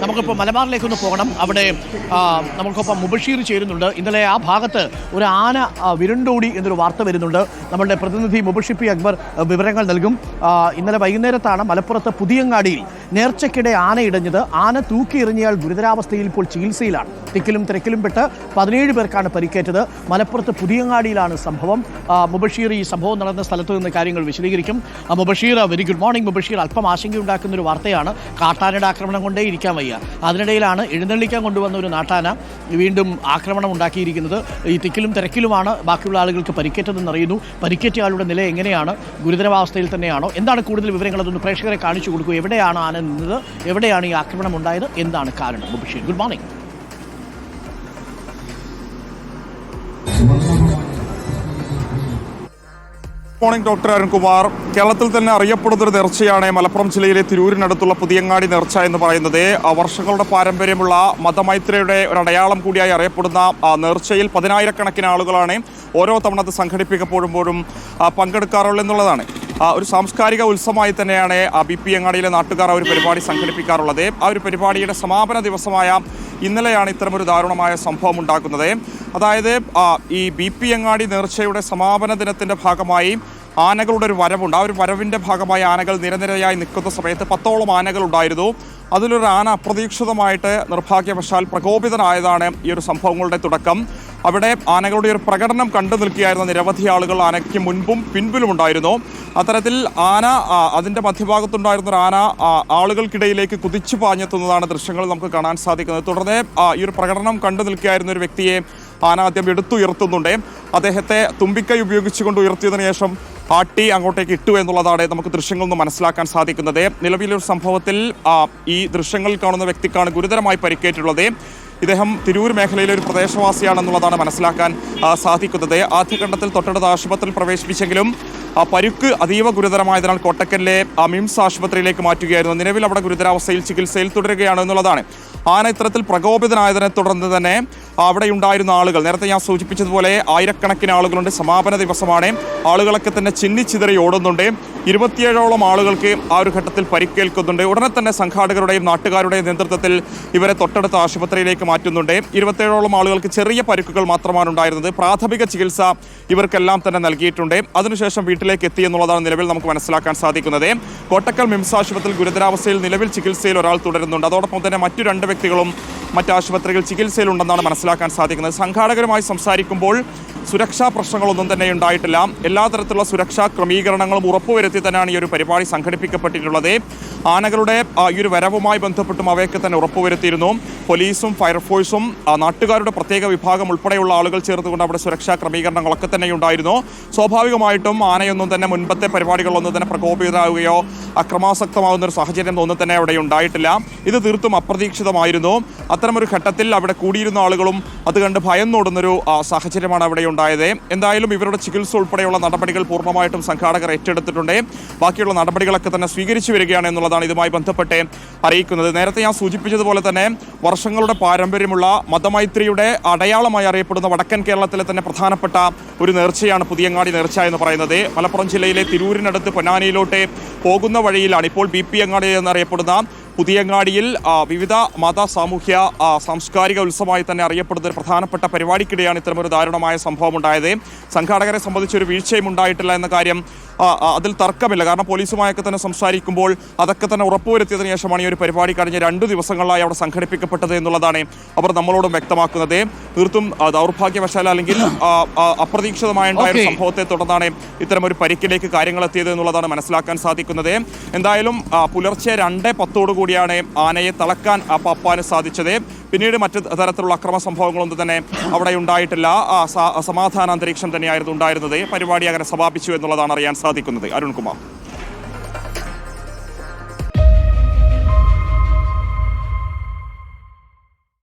നമുക്കിപ്പോൾ മലബാറിലേക്കൊന്ന് പോകണം. അവിടെ നമുക്കൊപ്പം മുബഷീർ ചേരുന്നുണ്ട്. ഇന്നലെ ആ ഭാഗത്ത് ഒരു ആന വിരുണ്ടോടി എന്നൊരു വാർത്ത വരുന്നുണ്ട്. നമ്മളുടെ പ്രതിനിധി മുബഷിർ പി അക്ബർ വിവരങ്ങൾ നൽകും. ഇന്നലെ വൈകുന്നേരത്താണ് മലപ്പുറത്ത് പുതിയങ്ങാടിയിൽ നേർച്ചയ്ക്കിടെ ആന ഇടഞ്ഞത്. ആന തൂക്കിയെറിഞ്ഞയാൾ ഗുരുതരാവസ്ഥയിൽ ഇപ്പോൾ ചികിത്സയിലാണ്. തിക്കിലും തിരക്കിലും പെട്ട് 17 പേർക്കാണ് പരിക്കേറ്റത്. മലപ്പുറത്ത് പുതിയങ്ങാടിയിലാണ് സംഭവം. മുബഷീർ ഈ സംഭവം നടന്ന സ്ഥലത്ത് നിന്ന് കാര്യങ്ങൾ വിശദീകരിക്കും. Mubashir, very good morning Mubashir. അല്പം ആശങ്കയുണ്ടാക്കുന്ന ഒരു വാർത്തയാണ്. കാട്ടാനയുടെ ആക്രമണം കൊണ്ടേ ഇരിക്കാൻ വയ്യ. അതിനിടയിലാണ് എഴുന്നള്ളിക്കാൻ കൊണ്ടുവന്ന ഒരു നാട്ടാന വീണ്ടും ആക്രമണം ഉണ്ടാക്കിയിരിക്കുന്നത്. ഈ തിക്കിലും തിരക്കിലുമാണ് ബാക്കിയുള്ള ആളുകൾക്ക് പരിക്കേറ്റതെന്ന് അറിയുന്നു. പരിക്കേറ്റ ആളുടെ നില എങ്ങനെയാണ്? ഗുരുതരാവസ്ഥയിൽ തന്നെയാണോ? എന്താണ് കൂടുതൽ വിവരങ്ങൾ? അതൊന്ന് പ്രേക്ഷകരെ കാണിച്ചു കൊടുക്കൂ. എവിടെയാണ് ആന നിന്നത്? എവിടെയാണ് ഈ ആക്രമണം ഉണ്ടായത്? എന്താണ് കാരണം? Mubashir, good morning. Morning doctor Arunkumar. കേരളത്തിൽ തന്നെ അറിയപ്പെടുന്നൊരു നേർച്ചയാണ് മലപ്പുറം ജില്ലയിലെ തിരൂരിനടുത്തുള്ള പുതിയങ്ങാടി നേർച്ച എന്ന് പറയുന്നത്. വർഷങ്ങളുടെ പാരമ്പര്യമുള്ള മതമൈത്രിയുടെ ഒരു അടയാളം കൂടിയായി അറിയപ്പെടുന്ന നേർച്ചയിൽ 10,000-കണക്കിന് ആളുകളാണ് ഓരോ തവണ അത് സംഘടിപ്പിക്കപ്പെടുമ്പോഴും പങ്കെടുക്കാറുള്ളത് എന്നുള്ളതാണ്. ഒരു സാംസ്കാരിക ഉത്സവമായി തന്നെയാണ് BP അങ്ങാടിയിലെ നാട്ടുകാർ ഒരു പരിപാടി സംഘടിപ്പിക്കാറുള്ളത്. ആ ഒരു പരിപാടിയുടെ സമാപന ദിവസമായ ഇന്നലെയാണ് ഇത്തരമൊരു ദാരുണമായ സംഭവം ഉണ്ടാക്കുന്നത്. അതായത് ഈ BP അങ്ങാടി നേർച്ചയുടെ സമാപന ദിനത്തിൻ്റെ ഭാഗമായി ആനകളുടെ ഒരു വരവുണ്ട്. ആ ഒരു വരവിൻ്റെ ഭാഗമായി ആനകൾ നിരനിരയായി നിൽക്കുന്ന സമയത്ത് 10ഓളം ആനകൾ ഉണ്ടായിരുന്നു. അതിലൊരു ആന അപ്രതീക്ഷിതമായിട്ട് നിർഭാഗ്യവശാൽ പ്രകോപിതനായതാണ് ഈ ഒരു സംഭവങ്ങളുടെ തുടക്കം. അവിടെ ആനകളുടെ ഒരു പ്രകടനം കണ്ടു നിൽക്കുകയായിരുന്ന നിരവധി ആളുകൾ ആനയ്ക്ക് മുൻപും പിൻപിലും ഉണ്ടായിരുന്നു. അത്തരത്തിൽ ആന അതിൻ്റെ മധ്യഭാഗത്തുണ്ടായിരുന്ന ഒരു ആന ആളുകൾക്കിടയിലേക്ക് കുതിച്ചു പാഞ്ഞെത്തുന്നതാണ് ദൃശ്യങ്ങൾ നമുക്ക് കാണാൻ സാധിക്കുന്നത്. തുടർന്ന് ഈ ഒരു പ്രകടനം കണ്ടു നിൽക്കുകയായിരുന്ന ഒരു വ്യക്തിയെ ആന ആദ്യം എടുത്തുയർത്തുന്നുണ്ട്. അദ്ദേഹത്തെ തുമ്പിക്കൈ ഉപയോഗിച്ചുകൊണ്ട് ഉയർത്തിയതിനു ശേഷം ആട്ടി അങ്ങോട്ടേക്ക് ഇട്ടു എന്നുള്ളതാണ് നമുക്ക് ദൃശ്യങ്ങളിൽ നിന്ന് മനസ്സിലാക്കാൻ സാധിക്കുന്നത്. നിലവിലൊരു സംഭവത്തിൽ ഈ ദൃശ്യങ്ങളിൽ കാണുന്ന വ്യക്തിക്കാണ് ഗുരുതരമായി പരിക്കേറ്റുള്ളത്. ഇദ്ദേഹം തിരൂർ മേഖലയിലെ ഒരു പ്രദേശവാസിയാണെന്നുള്ളതാണ് മനസ്സിലാക്കാൻ സാധിക്കുന്നത്. ആദ്യഘട്ടത്തിൽ തൊട്ടടുത്ത ആശുപത്രിയിൽ പ്രവേശിപ്പിച്ചെങ്കിലും പരുക്ക് അതീവ ഗുരുതരമായതിനാൽ കോട്ടക്കലിലെ മിംസ് ആശുപത്രിയിലേക്ക് മാറ്റുകയായിരുന്നു. നിലവിൽ അവിടെ ഗുരുതരാവസ്ഥയിൽ ചികിത്സയിൽ തുടരുകയാണ് എന്നുള്ളതാണ്. ആന ഇത്തരത്തിൽ പ്രകോപിതനായതിനെ തുടർന്ന് തന്നെ അവിടെ ഉണ്ടായിരുന്ന ആളുകൾ, നേരത്തെ ഞാൻ സൂചിപ്പിച്ചതുപോലെ 1000-കണക്കിന് ആളുകളുണ്ട്. സമാപന ദിവസമാണ്. ആളുകളൊക്കെ തന്നെ ചിന്നിച്ചിതറി ഓടുന്നുണ്ട്. 27ഓളം ആളുകൾക്ക് ആ ഒരു ഘട്ടത്തിൽ പരിക്കേൽക്കുന്നുണ്ട്. ഉടനെ തന്നെ സംഘാടകരുടെയും നാട്ടുകാരുടെയും നേതൃത്വത്തിൽ ഇവരെ തൊട്ടടുത്ത ആശുപത്രിയിലേക്ക് മാറ്റുന്നുണ്ട്. 27ഓളം ആളുകൾക്ക് ചെറിയ പരിക്കുകൾ മാത്രമാണ് ഉണ്ടായിരുന്നത്. പ്രാഥമിക ചികിത്സ ഇവർക്കെല്ലാം തന്നെ നൽകിയിട്ടുണ്ട്. അതിനുശേഷം വീട്ടിലേക്ക് എത്തി എന്നുള്ളതാണ് നിലവിൽ നമുക്ക് മനസ്സിലാക്കാൻ സാധിക്കുന്നത്. കോട്ടക്കൽ മിംസ് ആശുപത്രിയിൽ ഗുരുതരാവസ്ഥയിൽ നിലവിൽ ചികിത്സയിൽ ഒരാൾ തുടരുന്നുണ്ട്. അതോടൊപ്പം തന്നെ മറ്റു 2 വ്യക്തികളും മറ്റ് ആശുപത്രികളിൽ ചികിത്സയിലുണ്ടെന്നാണ് മനസ്സിലാക്കാൻ സാധിക്കുന്നത്. സംഘാടകരുമായി സംസാരിക്കുമ്പോൾ സുരക്ഷാ പ്രശ്നങ്ങളൊന്നും തന്നെ ഉണ്ടായിട്ടില്ല. എല്ലാ തരത്തിലുള്ള സുരക്ഷാ ക്രമീകരണങ്ങളും ഉറപ്പുവരുത്തി തന്നെയാണ് ഈ ഒരു പരിപാടി സംഘടിപ്പിക്കപ്പെട്ടിട്ടുള്ളത്. ആനകളുടെ ഈ ഒരു വരവുമായി ബന്ധപ്പെട്ടും അവയൊക്കെ തന്നെ ഉറപ്പുവരുത്തിയിരുന്നു. പോലീസും ഫയർഫോഴ്സും നാട്ടുകാരുടെ പ്രത്യേക വിഭാഗം ഉൾപ്പെടെയുള്ള ആളുകൾ ചേർത്തുകൊണ്ട് അവിടെ സുരക്ഷാ ക്രമീകരണങ്ങളൊക്കെ തന്നെ ഉണ്ടായിരുന്നു. സ്വാഭാവികമായിട്ടും ആനയൊന്നും തന്നെ മുൻപത്തെ പരിപാടികളൊന്നും തന്നെ പ്രകോപിതരാകുകയോ അക്രമാസക്തമാകുന്ന ഒരു സാഹചര്യം ഒന്നും തന്നെ അവിടെ ഉണ്ടായിട്ടില്ല. ഇത് തീർത്തും അപ്രതീക്ഷിതമായിരുന്നു. അത്തരമൊരു ഘട്ടത്തിൽ അവിടെ കൂടിയിരുന്ന ആളുകളും അത് കണ്ട് ഭയന്നോടുന്നൊരു സാഹചര്യമാണ് അവിടെ ഉണ്ടായത്. എന്തായാലും ഇവരുടെ ചികിത്സ ഉൾപ്പെടെയുള്ള നടപടികൾ പൂർണ്ണമായിട്ടും സംഘാടകർ ഏറ്റെടുത്തിട്ടുണ്ട്. ബാക്കിയുള്ള നടപടികളൊക്കെ തന്നെ സ്വീകരിച്ചു വരികയാണ് എന്നുള്ളതാണ് ഇതുമായി ബന്ധപ്പെട്ട് അറിയിക്കുന്നത്. നേരത്തെ ഞാൻ സൂചിപ്പിച്ചതുപോലെ തന്നെ വർഷങ്ങളുടെ പാരമ്പര്യമുള്ള മതമൈത്രിയുടെ അടയാളമായി അറിയപ്പെടുന്ന വടക്കൻ കേരളത്തിലെ തന്നെ പ്രധാനപ്പെട്ട ഒരു നേർച്ചയാണ് പുതിയങ്ങാടി നേർച്ച എന്ന് പറയുന്നത്. മലപ്പുറം ജില്ലയിലെ തിരൂരിനടുത്ത് പൊന്നാനിയിലോട്ട് പോകുന്ന വഴിയിലാണ് ഇപ്പോൾ BP അങ്ങാടി എന്നറിയപ്പെടുന്ന പുതിയങ്ങാടിയിൽ വിവിധ മത സാമൂഹ്യ സാംസ്കാരിക ഉത്സവമായി തന്നെ അറിയപ്പെടുന്ന ഒരു പ്രധാനപ്പെട്ട പരിപാടിക്കിടെയാണ് ഇത്തരമൊരു ദാരുണമായ സംഭവം ഉണ്ടായത്. സംഘാടകരെ സംബന്ധിച്ചൊരു വീഴ്ചയും ഉണ്ടായിട്ടില്ല എന്ന കാര്യം അതിൽ തർക്കമില്ല. കാരണം പോലീസുമായൊക്കെ തന്നെ സംസാരിക്കുമ്പോൾ അതൊക്കെ തന്നെ ഉറപ്പുവരുത്തിയതിനു ശേഷമാണ് ഈ ഒരു പരിപാടി കഴിഞ്ഞ 2 ദിവസങ്ങളിലായി അവിടെ സംഘടിപ്പിക്കപ്പെട്ടത് എന്നുള്ളതാണ് അവർ നമ്മളോടും വ്യക്തമാക്കുന്നത്. തീർത്തും ദൗർഭാഗ്യവശാൽ അല്ലെങ്കിൽ അപ്രതീക്ഷിതമായ ഒരു സംഭവത്തെ തുടർന്നാണ് ഇത്തരമൊരു പരിക്കിലേക്ക് കാര്യങ്ങൾ എത്തിയത് എന്നുള്ളതാണ് മനസ്സിലാക്കാൻ സാധിക്കുന്നത്. എന്തായാലും പുലർച്ചെ 2:10 കൂടിയാണ് ആനയെ തളക്കാൻ പപ്പാന് സാധിച്ചത്. പിന്നീട് മറ്റു തരത്തിലുള്ള അക്രമ സംഭവങ്ങളൊന്നും തന്നെ അവിടെ ഉണ്ടായിട്ടില്ല. സമാധാന അന്തരീക്ഷം തന്നെയായിരുന്നു ഉണ്ടായിരുന്നത്. പരിപാടി അങ്ങനെ സമാപിച്ചു എന്നുള്ളതാണ് അറിയാൻ സാധിക്കുന്നത്. അരുൺകുമാർ.